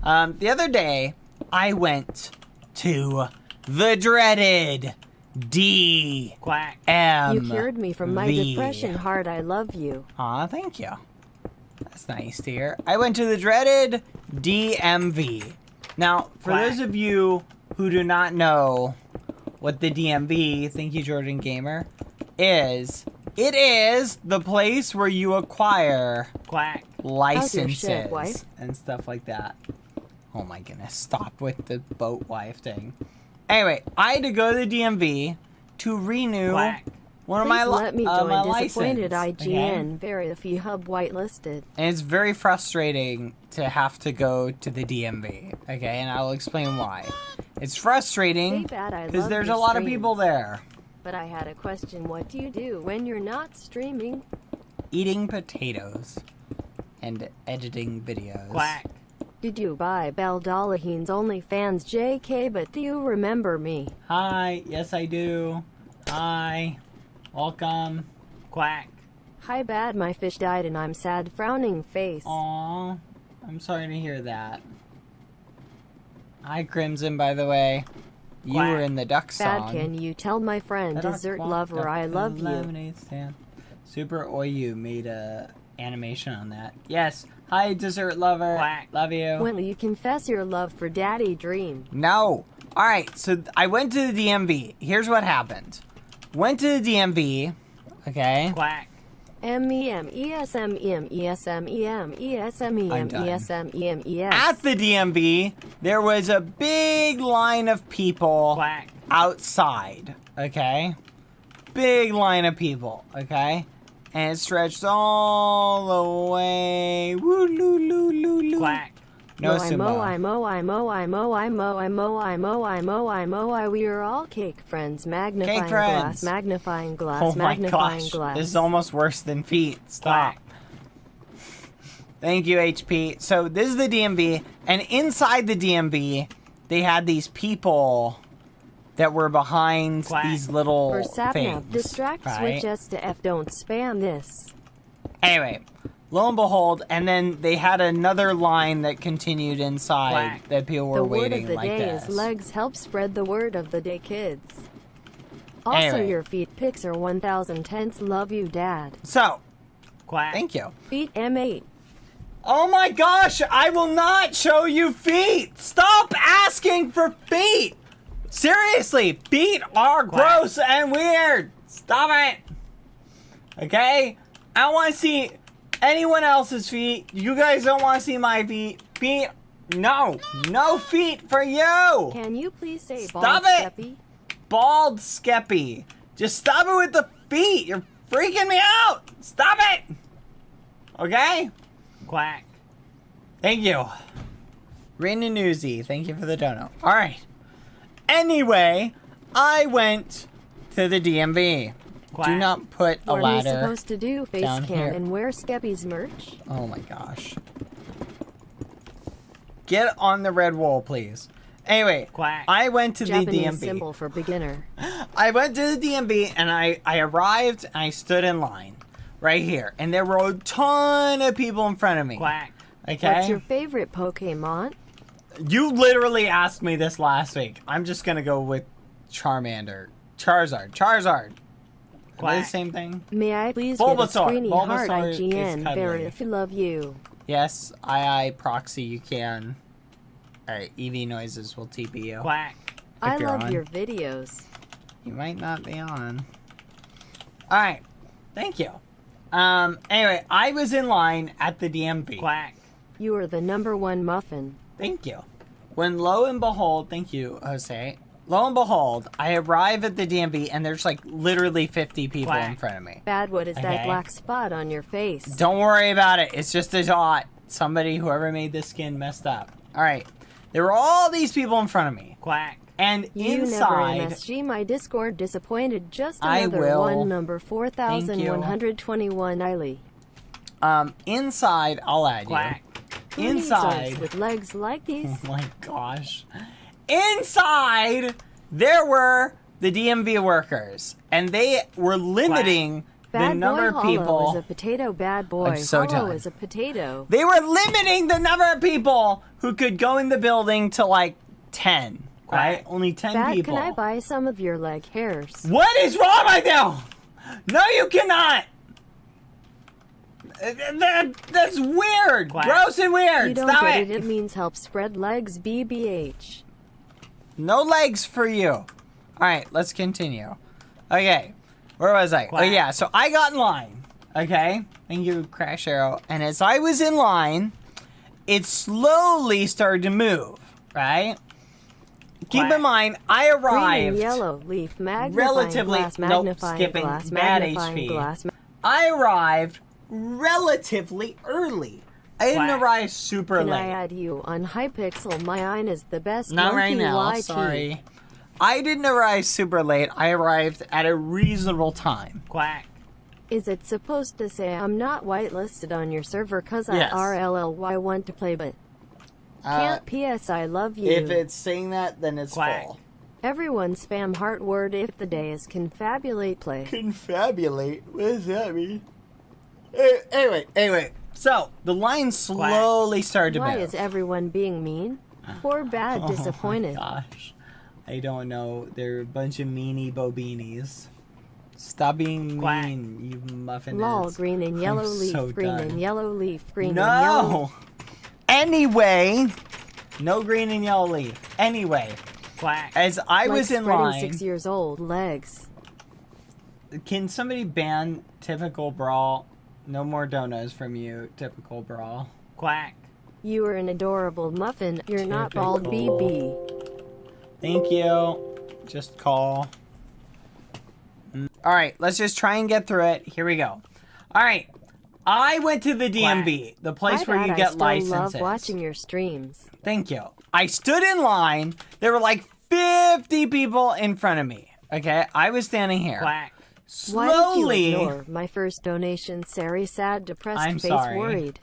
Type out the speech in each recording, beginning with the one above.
The other day, I went to the dreaded DMV. You cured me from my depression, heart. I love you. Aw, thank you. That's nice to hear. I went to the dreaded DMV. Now, for those of you who do not know what the DMV, thank you, Jordan Gamer, is, it is the place where you acquire licenses and stuff like that. Oh my goodness, stop with the boat wife thing. Anyway, I had to go to the DMV to renew one of my disappointed license. IGN, very few hub whitelisted. And it's very frustrating to have to go to the DMV, okay? And I'll explain why. It's frustrating because there's a lot of people there. But I had a question. What do you do when you're not streaming? Eating potatoes and editing videos. Did you buy Beldalahine's OnlyFans, JK, but do you remember me? Hi, yes I do. Hi, welcome. Hi, bad, my fish died and I'm sad, frowning face. Aww, I'm sorry to hear that. Hi, Crimson, by the way. You were in the duck song. Bad, can you tell my friend Dessert Lover I love you? Super Oyu made a animation on that. Yes. Hi, Dessert Lover. Love you. Will you confess your love for Daddy Dream? No. Alright, so I went to the DMV. Here's what happened. Went to the DMV. Okay. M-E-M-E-S-M-E-M-E-S-M-E-M-E-S-M-E-M-E-S. At the DMV, there was a big line of people outside. Okay? Big line of people. Okay? And it stretched all the way. Woo loo loo loo loo. No sumo. We are all cake friends. Magnifying Cake glass, friends. magnifying glass, Oh my magnifying gosh. glass. This is almost worse than feet. Stop. Thank you, HP. So this is the DMV, and inside the DMV, they had these people that were behind these little For Sapnap, things. distract, switch S to F, don't spam this. Anyway, lo and behold, and then they had another line that continued inside that people were waiting like this. The word of the day is legs help spread the word of the day, kids. Also, Anyway. your feet pics are 1,000 tenths. Love you, Dad. So, thank you. Feet M8. Oh my gosh, I will not show you feet. Stop asking for feet. Seriously, feet are gross and weird. Stop it. Okay? I don't want to see anyone else's feet. You guys don't want to see my feet. Feet, no. No feet for you. Can you please say Stop bald it. Skeppy? Bald Skeppy. Just stop it with the feet. You're freaking me out. Stop it. Okay? Thank you. Rainy Newsy, thank you for the dono. Alright. Anyway, I went to the DMV. Do not put a What ladder are we supposed to do? Face down cam here. and wear Skeppy's merch? Oh my gosh. Get on the red wall, please. Anyway, I went to the Japanese DMV. symbol for beginner. I went to the DMV and I arrived and I stood in line right here. And there were a ton of people in front of me. Okay? What's your favorite Pokemon? You literally asked me this last week. I'm just gonna go with Charmander. Charizard. Charizard. Am I the same thing? May I please Bulbasaur. get a screeny heart Bulbasaur is IGN? cuddly. Very if you love you. Yes, I proxy you can. Alright, EV noises will TP you. I you're love on. your videos. You might not be on. Alright, thank you. Anyway, I was in line at the DMV. You are the #1 muffin. Thank you. When lo and behold, thank you, Jose. Lo and behold, I arrive at the DMV and there's like literally 50 people in front of me. Bad, what is that Okay. black spot on your face? Don't worry about it. It's just a dot. Somebody, whoever made this skin, messed up. Alright. There were all these people in front of me. And You inside... never MSG my Discord disappointed. Just I another will. one, number 4121 Eiley. Inside, I'll add you. Who needs arms Inside... with legs like these? Oh my gosh. Inside, there were the DMV workers. And they were limiting Bad number boy of Hollow people. is a potato. Bad boy I'm so Hollow done. is a potato. They were limiting the number of people who could go in the building to like 10. Right? Only 10 Bad, people. can I buy some of your leg hairs? What is wrong with you? No, you cannot. That's weird. Gross and weird. You don't Stop get it. it. It means help spread legs. BBH. No legs for you. All right, let's continue. Okay, where was I? Oh yeah, so I got in line. Okay, thank you, Crash Arrow. And as I was in line, it slowly started to move. Right. Keep in mind, I arrived. Green and yellow leaf magnifying relatively. glass, Nope, magnifying skipping. glass, Bad magnifying HP. glass. I arrived relatively early. I didn't arrive super Can late. I add you on Hypixel? My eye is the best. Not right monkey now, YT. sorry. I didn't arrive super late. I arrived at a reasonable time. Quack. Is it supposed to say I'm not whitelisted on your server cause Yes. I RLLY want to play but can't PS I love you? If it's saying that, then it's full. Everyone spam heart word if the day is confabulate play. Confabulate? What does that mean? Anyway. So, the line slowly started to Why move. is everyone being mean? Poor bad disappointed. Oh my gosh. I don't know. They're a bunch of meanie bobinis. Stop being mean, you muffin Lol, heads. green and yellow I'm leaf, so green done. and yellow leaf, green and yellow. No! Anyway, no green and yellow leaf. Anyway, as I was in spreading line, 6 years old legs. can somebody ban typical brawl? No more donuts from you, typical brawl. Quack. You are an adorable muffin. You're not bald Typical. BB. Thank you. Just call. All right, let's just try and get through it. Here we go. All right, I went to the DMV, the place where you I get still licenses. love watching your streams. Thank you. I stood in line. There were like 50 people in front of me. Okay, I was standing here. Why Slowly. did you ignore my first donation? Sorry, sad, depressed, I'm face sorry. worried.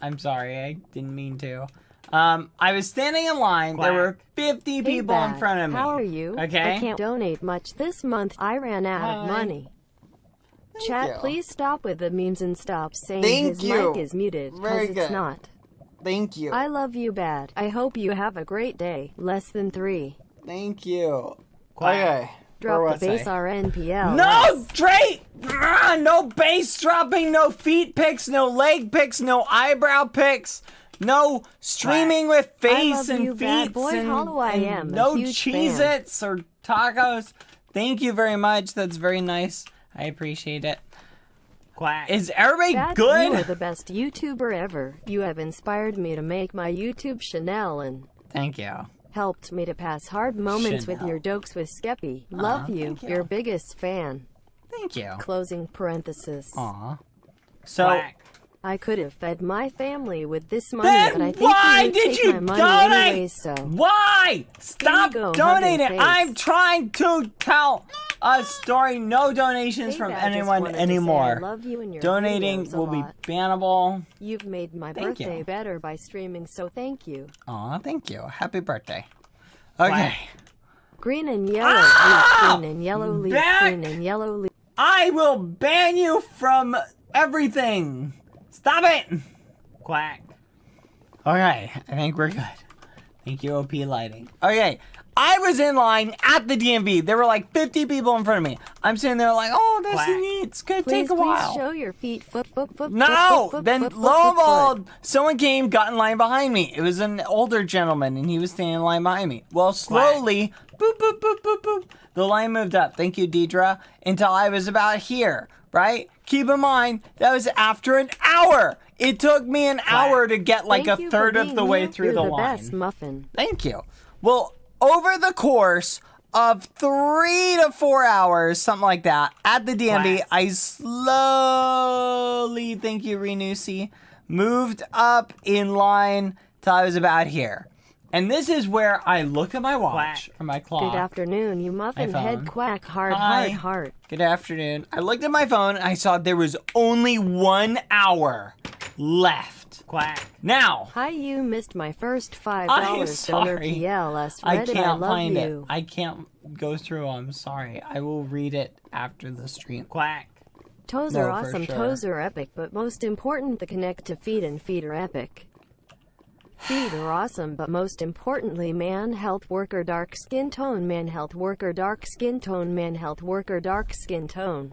I'm sorry, I didn't mean to. I was standing in line. There were 50 Hey, people in Bad, front of me. How are you? Okay. I can't donate much this month. I ran out of Hi. money. Chat, you. please stop with the memes and stop saying Thank his you. mic is muted. Very Because good. it's not. Thank you. I love you, Bad. I hope you have a great day. Less than 3. Thank you. Okay. Where Drop was the base I? RNPL. No, Drake! No base dropping, no feet pics, no leg pics, no eyebrow pics, no streaming with I face love and you, Bad feet Boy and, Hollow. I and am a no huge fan. Cheez-Its or tacos. Thank you very much. That's very nice. I appreciate it. Is everybody Bad, good? You are the best YouTuber ever. You have inspired me to make my YouTube Chanel and Thank you. helped me to pass hard moments with Chanel. your jokes with Skeppy. Love you. thank you. Your biggest fan. Thank you. Closing parenthesis. Aw. So, I could have fed my family with this money, then but I think why you would did take you my money donate? anyways, so. Why? Stop go, hug donating. and face. I'm trying to tell a story. No donations Hey, from Dad, just anyone wanted to say anymore. I love you and your Donating videos a will be lot. bannable. You've made my Thank birthday you. better by streaming, so thank you. Aw, thank you. Happy birthday. Okay. Green and yellow Ah! leaf, green and yellow leaf, Back! green and yellow leaf. I will ban you from everything. Stop it. Quack. Okay, I think we're good. Thank you, OP Lighting. Okay, I was in line at the DMV. There were like 50 people in front of me. I'm sitting there like, oh, this is neat. It's gonna Please, take a while. please show your feet. Foot. No! Then foot, lo and foot. behold, someone came, got in line behind me. It was an older gentleman, and he was standing in line behind me. Well, slowly, boop, boop, boop, boop, boop, the line moved up. Thank you, Deidre. Until I was about here, right? Keep in mind, that was after an hour. It took me an hour to get like Thank a you third for of being the way here. through You're the the line. best muffin. Thank you. Well, over the course of 3 to 4 hours, something like that, at the DMV, I slowly, thank you, Renusi, moved up in line till I was about here. And this is where I look at my watch, or my clock. Good afternoon, you muffin phone. head quack. Heart, Hi. heart. Good afternoon. I looked at my phone and I saw there was only 1 hour left. Quack. Now, Hi, you missed my first $5 I'm donor sorry. PLS. I Reddit, can't love find you. it. I can't go through. I'm sorry. I will read it after the stream. Quack. Toes No, are for awesome, sure. toes are epic, but most important the connect to feet, and feet are epic. Feet are awesome, but most importantly man health worker dark skin tone, man health worker dark skin tone, man health worker dark skin tone.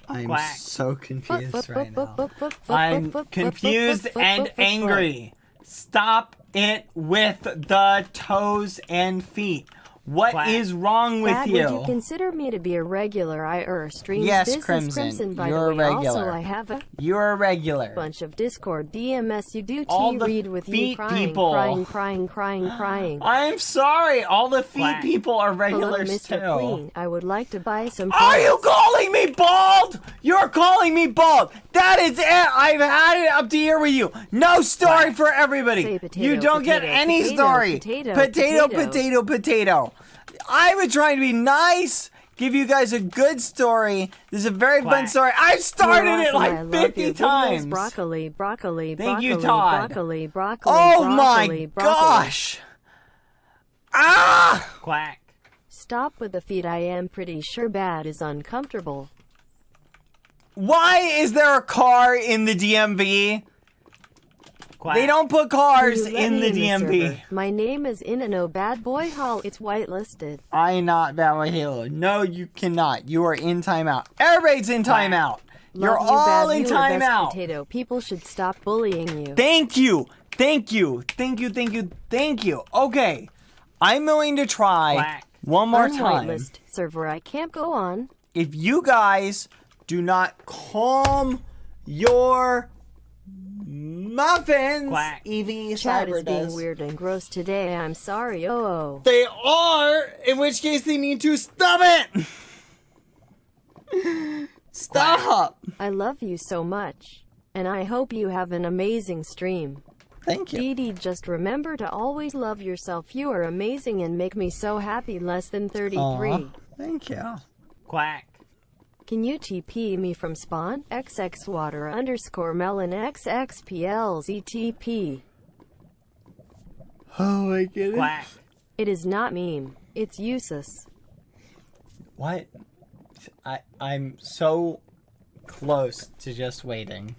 I'm Quack. so confused right now. I'm confused and angry. Stop it with the toes and feet. What is Quack. wrong with Dad, you? would you consider me to be a regular stream? Yes, This is Crimson, by you're the way. a regular. Also, I have a You're a regular. bunch of Discord DMS. You do All the read with you feet crying, people. crying. I'm sorry. All the feet Quack. people are Hello, regulars Mr. too. Clean. I would like to buy some. Are you pants. calling me bald? You're calling me bald. That is it. I've had it up to here with you. No story Quack. for everybody. Say potato, You don't get potato, any potato, story. potato. Potato. I was trying to be nice, give you guys a good story. This is a very fun Quack. story. I've started You're it awesome. I like love 50 your videos. times. Broccoli. Thank you, Todd. Broccoli. Oh my gosh. Ah! Quack. Stop with the feet. I am pretty sure bad is uncomfortable. Why is there a car in the DMV? Quack. They don't put cars You let in the me in, DMV. server. My name is Inano Bad Boy Hall. It's whitelisted. I am not badboyhalo. No, you cannot. You are in timeout. Everybody's in timeout. You're Love you, all Bad. in You are best timeout. Potato. People should stop bullying you. Thank you. Okay. I'm going to try Quack. one more time. Unwhitelist server. I can't go on. If you guys do not calm your muffins, Quack. Evie Chad Cyber is being does. weird and gross today. I'm sorry. Oh. They are, in which case they need to stop it. Stop. I love you so much. And I hope you have an amazing stream. Thank you. Dee Dee, just remember to always love yourself. You are amazing and make me so happy. Less than 33. Aw, thank you. Quack. Can you TP me from spawn? XX water melon XXPLZTP. Oh my goodness. Quack. It is not meme. It's useless. What? I'm so close to just waiting.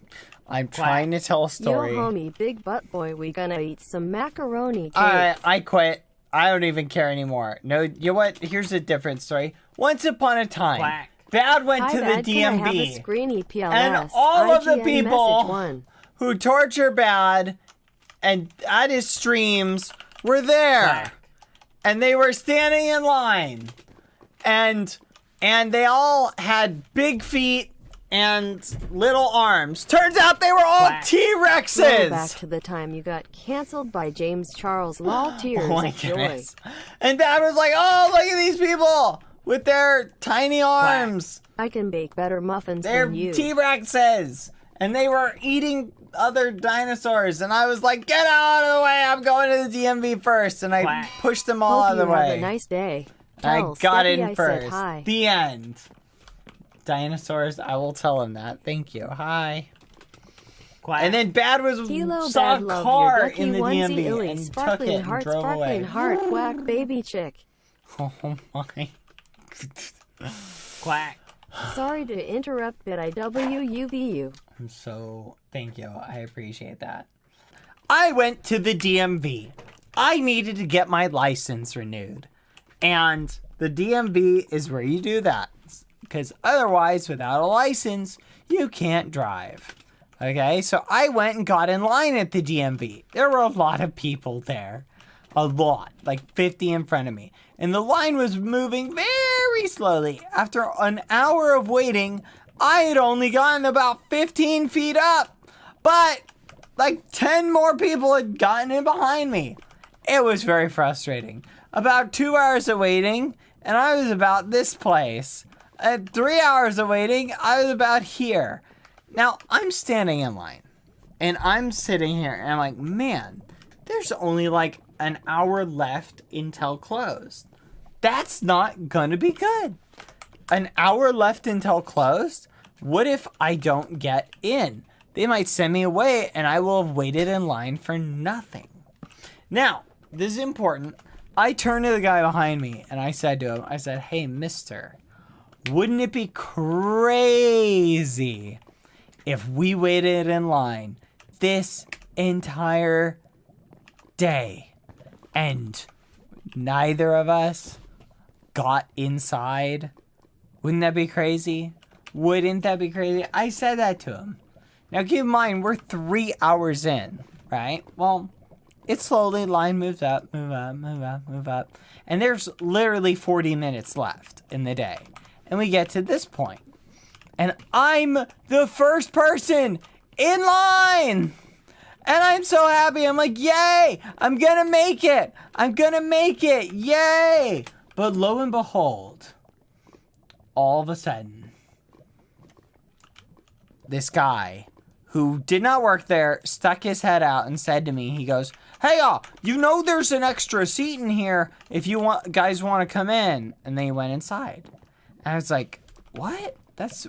I'm trying to tell a story. Yo, homie, big butt boy, we gonna eat some macaroni cake. I quit. I don't even care anymore. No, you know what? Here's a different story. Once upon a time, Quack. Bad went Hi, to Bad, the can I have a DMV, screeny PLS? and all of the IGN people message one. who torture Bad and at his streams were there, Quack. and they were standing in line, and they all had big feet and little arms. Turns out they were all Quack. Go back T-Rexes. to the time you got canceled by James Charles. Lol, tears Oh my of joy. goodness. And Dad was like, oh, look at these people with their tiny arms. I can bake better muffins They're than you. T-Rexes. And they were eating other dinosaurs. And I was like, get out of the way. I'm going to the DMV first. And I Quack. pushed them all Hope out of the you have way. a nice day. I Tell got Steppy in I first. Said hi. The end. Dinosaurs, I will tell him that. Thank you. Hi. Quack. And then Bad was Kilo saw bad a love car your ducky in the onesie DMV illy. and took Sparkling it and heart, drove sparkling away. heart, quack, baby chick. Oh my. Quack. Sorry to interrupt, but I WUVU. Thank you. I appreciate that. I went to the DMV. I needed to get my license renewed. And the DMV is where you do that. Because otherwise, without a license, you can't drive. Okay, so I went and got in line at the DMV. There were a lot of people there. A lot, like 50 in front of me. And the line was moving very slowly. After an hour of waiting, I had only gotten about 15 feet up. But like 10 more people had gotten in behind me. It was very frustrating. About 2 hours of waiting, and I was about this place. At 3 hours of waiting, I was about here. Now, I'm standing in line, and I'm sitting here, and I'm like, man, there's only like an hour left until closed. That's not gonna be good. An hour left until closed? What if I don't get in? They might send me away, and I will have waited in line for nothing. Now, this is important. I turned to the guy behind me, and I said to him, I said, hey, mister, wouldn't it be crazy if we waited in line this entire day and neither of us got inside? Wouldn't that be crazy? Wouldn't that be crazy? I said that to him. Now keep in mind, we're 3 hours in, right? Well, it's slowly, line moves up, move up, move up, move up. And there's literally 40 minutes left in the day. And we get to this point. And I'm the first person in line. And I'm so happy. I'm like, yay, I'm gonna make it. I'm gonna make it, yay. But lo and behold, all of a sudden, this guy who did not work there stuck his head out and said to me, he goes, hey y'all, you know there's an extra seat in here if you guys want to come in. And then he went inside. And I was like, what?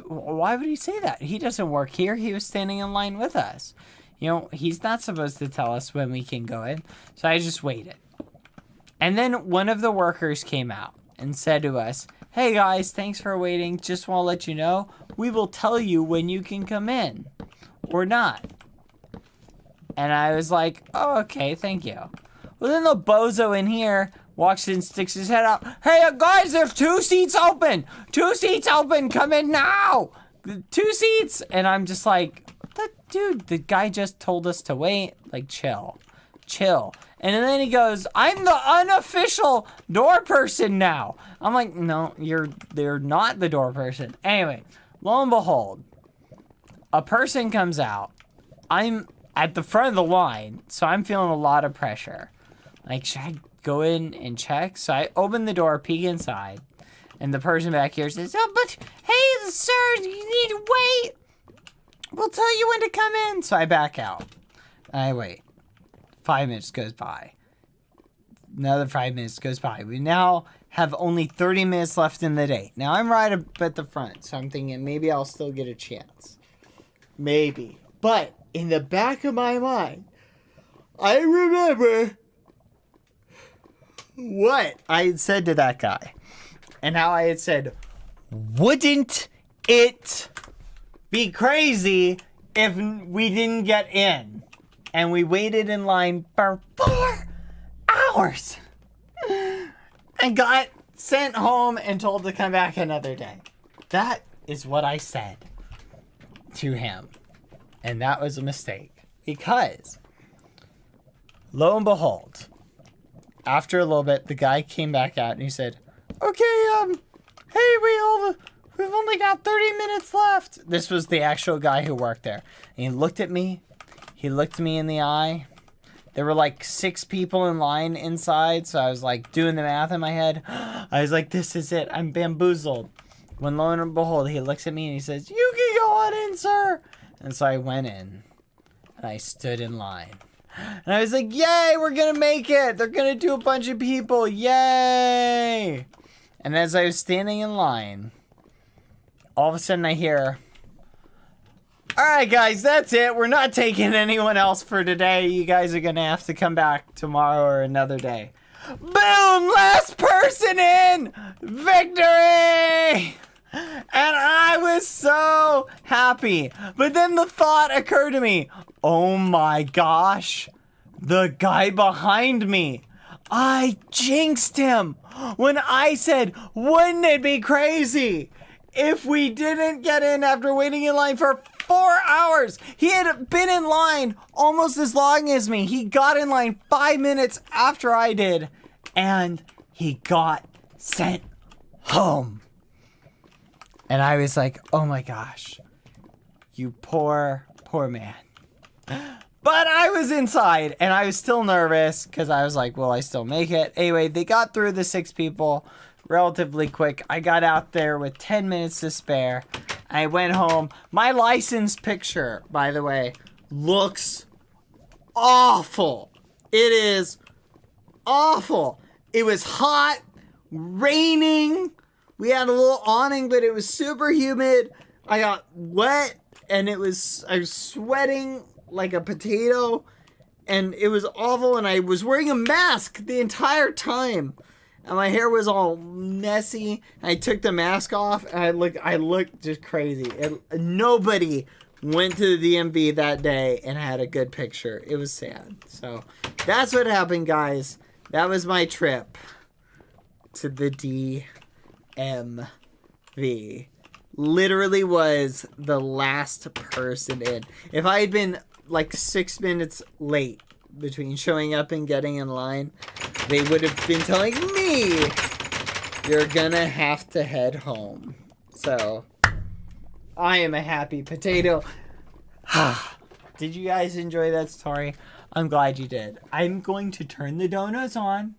Why would he say that? He doesn't work here. He was standing in line with us. You know, he's not supposed to tell us when we can go in. So I just waited. And then one of the workers came out and said to us, hey guys, thanks for waiting. Just want to let you know, we will tell you when you can come in or not. And I was like, oh, okay, thank you. Well, then the bozo in here walks in, sticks his head out. Hey, guys, there's 2 seats open. 2 seats open. Come in now. 2 seats. And I'm just like, dude, the guy just told us to wait. Like, chill. And then he goes, I'm the unofficial door person now. I'm like, no, they're not the door person. Anyway, lo and behold, a person comes out. I'm at the front of the line, so I'm feeling a lot of pressure. Like, should I go in and check? So I open the door, peek inside, and the person back here says, oh, but hey, sir, you need to wait. We'll tell you when to come in. So I back out. And I wait. 5 minutes goes by. Another 5 minutes goes by. We now have only 30 minutes left in the day. Now I'm right up at the front, so I'm thinking maybe I'll still get a chance. Maybe. But in the back of my mind, I remember what I had said to that guy. And how I had said, wouldn't it be crazy if we didn't get in? And we waited in line for 4 hours. And got sent home and told to come back another day. That is what I said to him. And that was a mistake. Because, lo and behold, after a little bit, the guy came back out and he said, okay, hey, we've only got 30 minutes left. This was the actual guy who worked there. And he looked at me. He looked me in the eye. There were like 6 people in line inside. So I was like doing the math in my head. I was like, this is it. I'm bamboozled. When lo and behold, he looks at me and he says, you can go on in, sir. And so I went in. And I stood in line. And I was like, yay, we're going to make it. They're going to do a bunch of people. Yay. And as I was standing in line, all of a sudden I hear, all right, guys, that's it. We're not taking anyone else for today. You guys are going to have to come back tomorrow or another day. Boom! Last person in! Victory! And I was so happy. But then the thought occurred to me, oh my gosh, the guy behind me. I jinxed him when I said, wouldn't it be crazy if we didn't get in after waiting in line for 4 hours? He had been in line almost as long as me. He got in line 5 minutes after I did, and he got sent home. And I was like, oh my gosh, you poor man. But I was inside, and I was still nervous, because I was like, will I still make it? Anyway, they got through the 6 people relatively quick. I got out there with 10 minutes to spare. I went home. My license picture, by the way, looks awful. It is awful. It was hot, raining. We had a little awning, but it was super humid. I got wet, and I was sweating like a potato, and it was awful, and I was wearing a mask the entire time. and my hair was all messy. I took the mask off, and I looked just crazy. Nobody went to the DMV that day and had a good picture. It was sad. So that's what happened, guys. That was my trip to the DMV. Literally was the last person in. If I had been like 6 minutes late between showing up and getting in line, they would have been telling me, you're gonna have to head home. So, I am a happy potato. Did you guys enjoy that story? I'm glad you did. I'm going to turn the donuts on.